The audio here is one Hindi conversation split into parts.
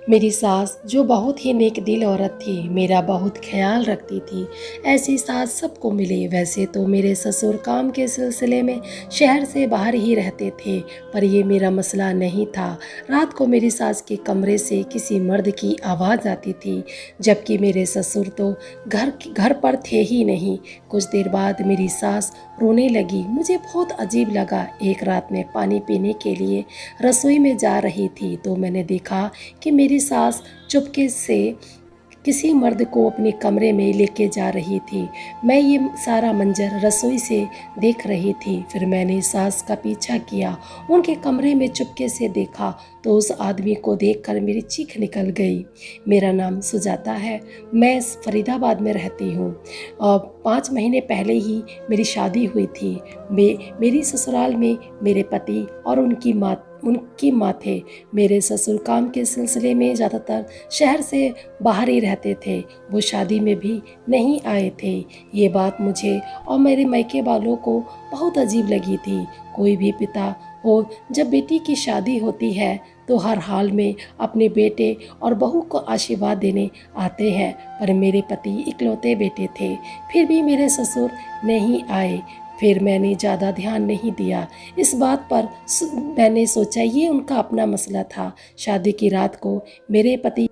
मेरी सास जो बहुत ही नेक दिल औरत थी, मेरा बहुत ख्याल रखती थी। ऐसी सास सबको मिले। वैसे तो मेरे ससुर काम के सिलसिले में शहर से बाहर ही रहते थे, पर ये मेरा मसला नहीं था। रात को मेरी सास के कमरे से किसी मर्द की आवाज़ आती थी, जबकि मेरे ससुर तो घर पर थे ही नहीं। कुछ देर बाद मेरी सास रोने लगी। मुझे बहुत अजीब लगा। एक रात में पानी पीने के लिए रसोई में जा रही थी तो मैंने देखा कि मेरी सास चुपके से किसी मर्द को अपने कमरे में लेके जा रही थी। मैं ये सारा मंजर रसोई से देख रही थी। फिर मैंने सास का पीछा किया। उनके कमरे में चुपके से देखा तो उस आदमी को देखकर मेरी चीख निकल गई। मेरा नाम सुजाता है। मैं फरीदाबाद में रहती हूँ और 5 महीने पहले ही मेरी शादी हुई थी। मेरी ससुराल में मेरे पति और उनकी माँ थे। मेरे ससुर काम के सिलसिले में ज़्यादातर शहर से बाहर ही रहते थे। वो शादी में भी नहीं आए थे। ये बात मुझे और मेरे मायके वालों को बहुत अजीब लगी थी। कोई भी पिता हो, जब बेटी की शादी होती है तो हर हाल में अपने बेटे और बहू को आशीर्वाद देने आते हैं, पर मेरे पति इकलौते बेटे थे। फिर भी मेरे ससुर नहीं आए। फिर मैंने ज़्यादा ध्यान नहीं दिया इस बात पर। मैंने सोचा ये उनका अपना मसला था। शादी की रात को मेरे पति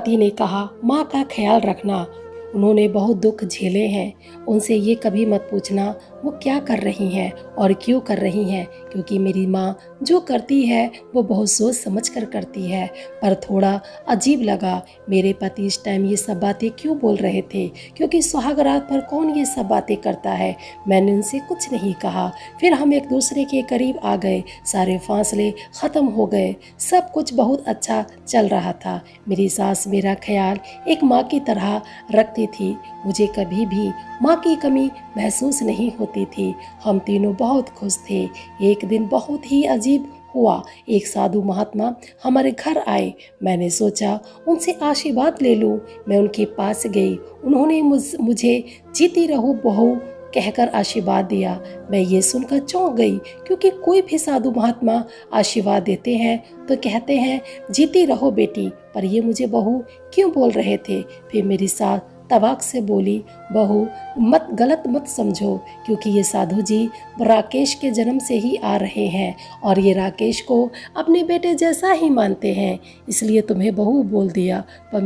ने कहा, माँ का ख्याल रखना, उन्होंने बहुत दुख झेले हैं। उनसे ये कभी मत पूछना वो क्या कर रही हैं और क्यों कर रही हैं, क्योंकि मेरी माँ जो करती है वो बहुत सोच समझ कर करती है। पर थोड़ा अजीब लगा मेरे पति इस टाइम ये सब बातें क्यों बोल रहे थे, क्योंकि सुहाग रात पर कौन ये सब बातें करता है। मैंने उनसे कुछ नहीं कहा। फिर हम एक दूसरे के करीब आ गए। सारे फासले ख़त्म हो गए। सब कुछ बहुत अच्छा चल रहा था। मेरी सास मेरा ख्याल एक माँ की तरह रखती थी। मुझे कभी भी माँ की कमी महसूस नहीं होती थी। हम तीनों बहुत खुश थे। एक दिन बहुत ही अजीब हुआ। एक साधु महात्मा हमारे घर आए। मैंने सोचा उनसे आशीर्वाद ले लूं। मैं उनके पास गई। उन्होंने मुझे जीती रहो बहू कहकर आशीर्वाद दिया। मैं ये सुनकर चौंक गई, क्योंकि कोई भी साधु महात्मा आशीर्वाद देते हैं तो कहते हैं जीती रहो बेटी, पर ये मुझे बहू क्यों बोल रहे थे। फिर मेरी सास तवाक से बोली, बहू गलत मत समझो, क्योंकि ये साधु जी राकेश के जन्म से ही आ रहे हैं और ये राकेश को अपने बेटे जैसा ही मानते हैं, इसलिए तुम्हें बहू बोल दिया। पर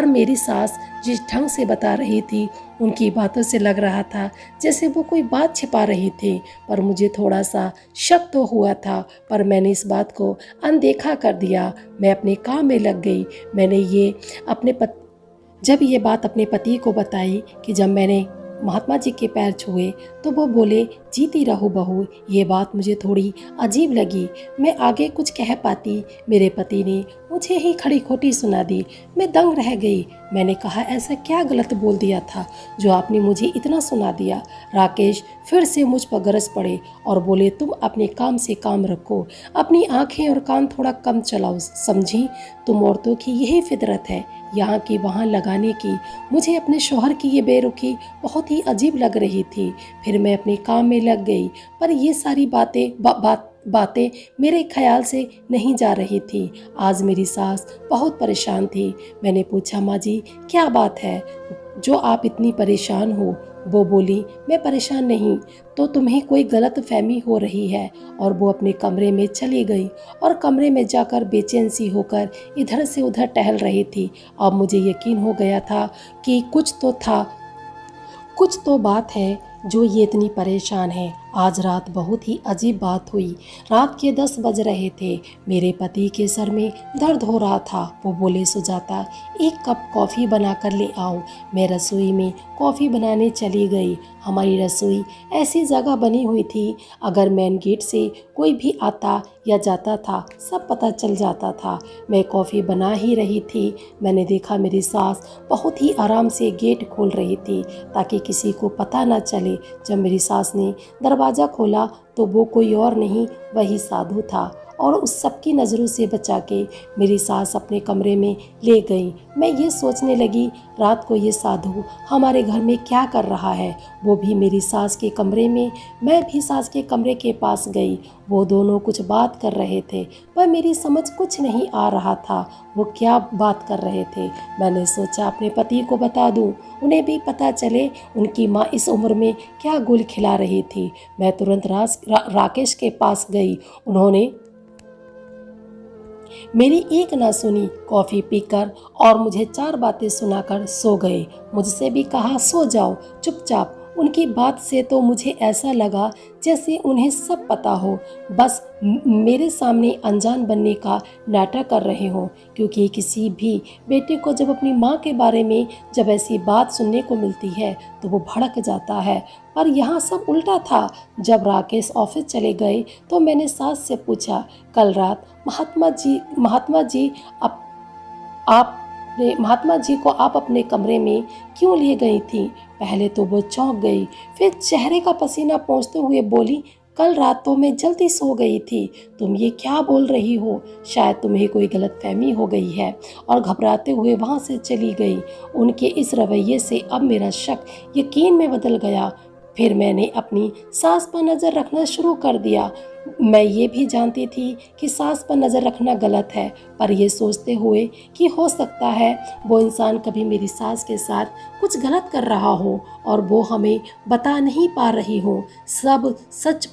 मेरी सास जिस ढंग से बता रही थी, उनकी बातों से लग रहा था जैसे वो कोई बात छिपा रही थी। पर मुझे थोड़ा सा शक तो हुआ था, पर मैंने इस बात को अनदेखा कर दिया। मैं अपने काम में लग गई। जब ये बात अपने पति को बताई कि जब मैंने महात्मा जी के पैर छुए तो वो बोले जीती रहो बहू। ये बात मुझे थोड़ी अजीब लगी। मैं आगे कुछ कह पाती, मेरे पति ने मुझे ही खड़ी खोटी सुना दी। मैं दंग रह गई। मैंने कहा, ऐसा क्या गलत बोल दिया था जो आपने मुझे इतना सुना दिया। राकेश फिर से मुझ पर गरज पड़े और बोले, तुम अपने काम से काम रखो, अपनी आंखें और कान थोड़ा कम चलाओ, समझी। तुम औरतों की यही फितरत है, यहाँ की वहाँ लगाने की। मुझे अपने शौहर की ये बेरुखी बहुत ही अजीब लग रही थी। फिर मैं अपने काम में लग गई, पर ये सारी बातें मेरे ख्याल से नहीं जा रही थी। आज मेरी सास बहुत परेशान थी। मैंने पूछा, माँ जी क्या बात है जो आप इतनी परेशान हो। वो बोली, मैं परेशान नहीं, तो तुम्हें कोई गलत फहमी हो रही है। और वो अपने कमरे में चली गई और कमरे में जाकर बेचैन सी होकर इधर से उधर टहल रही थी। अब मुझे यकीन हो गया था कि कुछ तो बात है जो ये इतनी परेशान है। आज रात बहुत ही अजीब बात हुई। रात के 10 बज रहे थे। मेरे पति के सर में दर्द हो रहा था। वो बोले, सुजाता 1 कप कॉफ़ी बना कर ले आओ। मैं रसोई में कॉफ़ी बनाने चली गई। हमारी रसोई ऐसी जगह बनी हुई थी, अगर मेन गेट से कोई भी आता या जाता था सब पता चल जाता था। मैं कॉफ़ी बना ही रही थी, मैंने देखा मेरी सास बहुत ही आराम से गेट खोल रही थी ताकि किसी को पता ना चले। जब मेरी सास ने दरवाज़ा खोला तो वो कोई और नहीं, वही साधु था। और उस सबकी नज़रों से बचा के मेरी सास अपने कमरे में ले गई। मैं ये सोचने लगी, रात को ये साधु हमारे घर में क्या कर रहा है। वो भी मेरी सास के कमरे में, मैं भी सास के कमरे के पास गई। वो दोनों कुछ बात कर रहे थे, पर मेरी समझ कुछ नहीं आ रहा था वो क्या बात कर रहे थे। मैंने सोचा अपने पति को बता दूं, उन्हें भी पता चले उनकी माँ इस उम्र में क्या गुल खिला रही थी। मैं तुरंत राकेश के पास गई। उन्होंने मेरी एक ना सुनी, कॉफ़ी पीकर और मुझे 4 बातें सुनाकर सो गए। मुझसे भी कहा सो जाओ चुपचाप। उनकी बात से तो मुझे ऐसा लगा जैसे उन्हें सब पता हो, बस मेरे सामने अनजान बनने का नाटक कर रहे हों। क्योंकि किसी भी बेटे को जब अपनी माँ के बारे में जब ऐसी बात सुनने को मिलती है तो वो भड़क जाता है। पर यहाँ सब उल्टा था। जब राकेश ऑफिस चले गए तो मैंने सास से पूछा, कल रात महात्मा जी को आप अपने कमरे में क्यों लिए गई थी। पहले तो वो चौंक गई, फिर चेहरे का पसीना पोंछते हुए बोली, कल रात तो मैं जल्दी सो गई थी। तुम ये क्या बोल रही हो। शायद तुम्हें कोई गलतफहमी हो गई है। और घबराते हुए वहाँ से चली गई। उनके इस रवैये से अब मेरा शक यकीन में बदल गया। फिर मैंने अपनी सास पर नज़र रखना शुरू कर दिया। मैं ये भी जानती थी कि सास पर नज़र रखना गलत है, पर यह सोचते हुए कि हो सकता है वो इंसान कभी मेरी सास के साथ कुछ गलत कर रहा हो और वो हमें बता नहीं पा रही हो। अब सच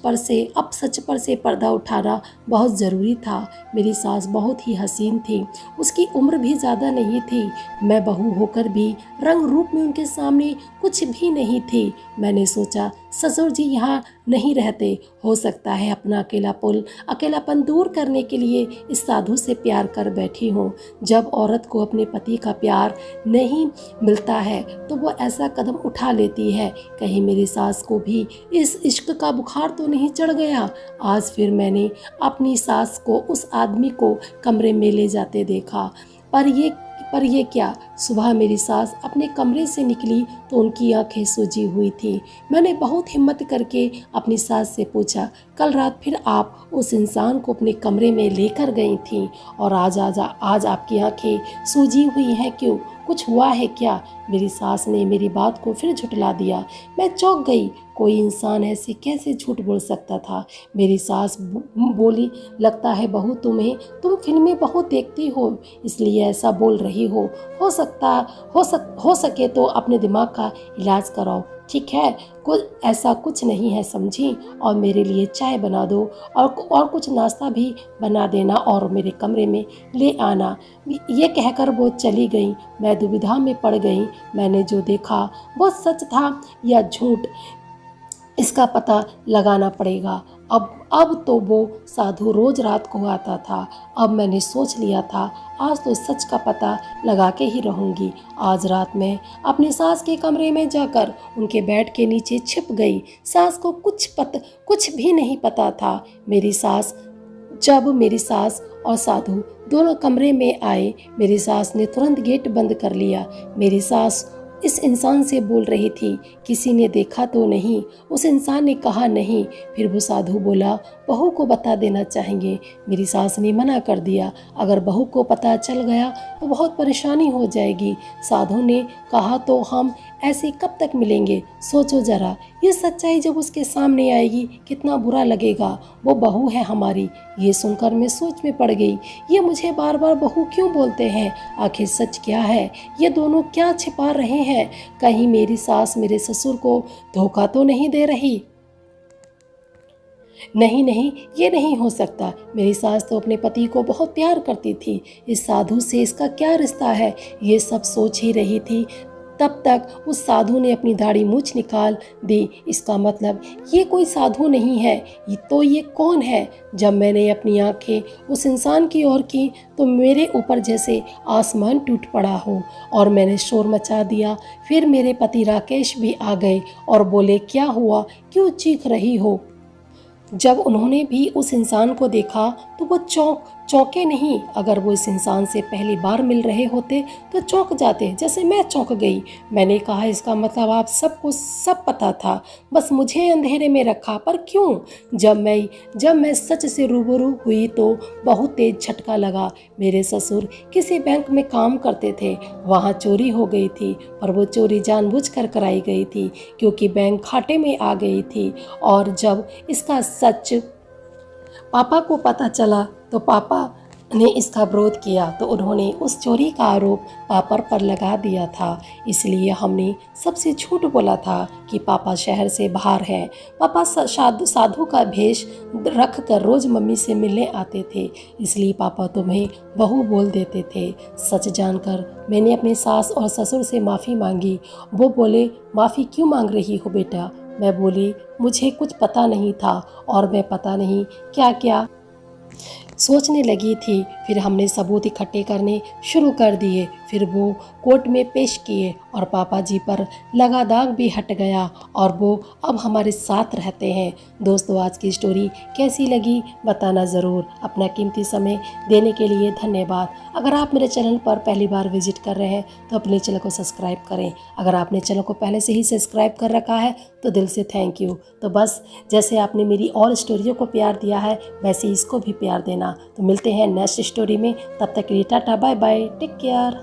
पर से पर्दा उठाना बहुत ज़रूरी था। मेरी सास बहुत ही हसीन थी, उसकी उम्र भी ज़्यादा नहीं थी। मैं बहू होकर भी रंग रूप में उनके सामने कुछ भी नहीं थी। मैंने सोचा ससुर जी यहाँ नहीं रहते, हो सकता है अपना अकेलापन दूर करने के लिए इस साधु से प्यार कर बैठी हो। जब औरत को अपने पति का प्यार नहीं मिलता है तो वो ऐसा कदम उठा लेती है। कहीं मेरी सास को भी इस इश्क का बुखार तो नहीं चढ़ गया। आज फिर मैंने अपनी सास को उस आदमी को कमरे में ले जाते देखा। पर ये क्या, सुबह मेरी सास अपने कमरे से निकली तो उनकी आंखें सूजी हुई थी। मैंने बहुत हिम्मत करके अपनी सास से पूछा, कल रात फिर आप उस इंसान को अपने कमरे में लेकर गई थी और आज आपकी आंखें सूजी हुई हैं क्यों, कुछ हुआ है क्या। मेरी सास ने मेरी बात को फिर झुठला दिया। मैं चौंक गई, कोई इंसान ऐसे कैसे झूठ बोल सकता था। मेरी सास बोली, लगता है बहू तुम फिल्में बहुत देखती हो इसलिए ऐसा बोल रही हो। हो सके तो अपने दिमाग का इलाज कराओ, ठीक है। ऐसा कुछ नहीं है समझी। और मेरे लिए चाय बना दो और कुछ नाश्ता भी बना देना और मेरे कमरे में ले आना। ये कहकर वो चली गई। मैं दुविधा में पड़ गई। मैंने जो देखा वो सच था या झूठ, इसका पता लगाना पड़ेगा। अब तो वो साधु रोज रात को आता था। अब मैंने सोच लिया था आज तो सच का पता लगा के ही रहूँगी। आज रात मैं अपनी सास के कमरे में जाकर उनके बेड के नीचे छिप गई। सास को कुछ भी नहीं पता था। जब मेरी सास और साधु दोनों कमरे में आए, मेरी सास ने तुरंत गेट बंद कर लिया। मेरी सास इस इंसान से बोल रही थी, किसी ने देखा तो नहीं। उस इंसान ने कहा नहीं। फिर वो साधु बोला, बहू को बता देना चाहेंगे। मेरी सास ने मना कर दिया, अगर बहू को पता चल गया तो बहुत परेशानी हो जाएगी। साधु ने कहा, तो हम ऐसे कब तक मिलेंगे। सोचो जरा, ये सच्चाई जब उसके सामने आएगी कितना बुरा लगेगा। वो बहू है हमारी। ये सुनकर मैं सोच में पड़ गई। ये मुझे बार बार बहू क्यों बोलते हैं। आखिर सच क्या है। ये दोनों क्या छिपा रहे हैं। कहीं मेरी सास मेरे ससुर को धोखा तो नहीं दे रही। नहीं, ये नहीं हो सकता। मेरी सास तो अपने पति को बहुत प्यार करती थी। इस साधु से इसका क्या रिश्ता है। ये सब सोच ही रही थी, तब तक उस साधु ने अपनी दाढ़ी मूछ निकाल दी। इसका मतलब ये कोई साधु नहीं है, तो ये कौन है। जब मैंने अपनी आंखें उस इंसान की ओर की तो मेरे ऊपर जैसे आसमान टूट पड़ा हो और मैंने शोर मचा दिया। फिर मेरे पति राकेश भी आ गए और बोले, क्या हुआ, क्यों चीख रही हो। जब उन्होंने भी उस इंसान को देखा तो वो चौंके नहीं। अगर वो इस इंसान से पहली बार मिल रहे होते तो चौंक जाते, जैसे मैं चौंक गई। मैंने कहा, इसका मतलब आप सबको सब पता था, बस मुझे अंधेरे में रखा। पर क्यों? जब मैं सच से रूबरू हुई तो बहुत तेज झटका लगा। मेरे ससुर किसी बैंक में काम करते थे, वहाँ चोरी हो गई थी। पर वो चोरी जानबूझकर कराई गई थी, क्योंकि बैंक घाटे में आ गई थी। और जब इसका सच पापा को पता चला तो पापा ने इसका विरोध किया, तो उन्होंने उस चोरी का आरोप पापा पर लगा दिया था। इसलिए हमने सबसे झूठ बोला था कि पापा शहर से बाहर हैं। पापा साधु का भेष रख कर रोज़ मम्मी से मिलने आते थे, इसलिए पापा तुम्हें बहू बोल देते थे। सच जानकर मैंने अपनी सास और ससुर से माफ़ी मांगी। वो बोले, माफ़ी क्यों मांग रही हो बेटा? मैं बोली, मुझे कुछ पता नहीं था और मैं पता नहीं क्या क्या सोचने लगी थी। फिर हमने सबूत इकट्ठे करने शुरू कर दिए। फिर वो कोर्ट में पेश किए और पापा जी पर लगा दाग भी हट गया और वो अब हमारे साथ रहते हैं। दोस्तों, आज की स्टोरी कैसी लगी बताना ज़रूर। अपना कीमती समय देने के लिए धन्यवाद। अगर आप मेरे चैनल पर पहली बार विजिट कर रहे हैं तो अपने चैनल को सब्सक्राइब करें। अगर आपने चैनल को पहले से ही सब्सक्राइब कर रखा है तो दिल से थैंक यू। तो बस जैसे आपने मेरी और स्टोरियों को प्यार दिया है, वैसे इसको भी प्यार देना। तो मिलते हैं नेक्स्ट स्टोरी में। तब तक के लिए tata bye bye, take care.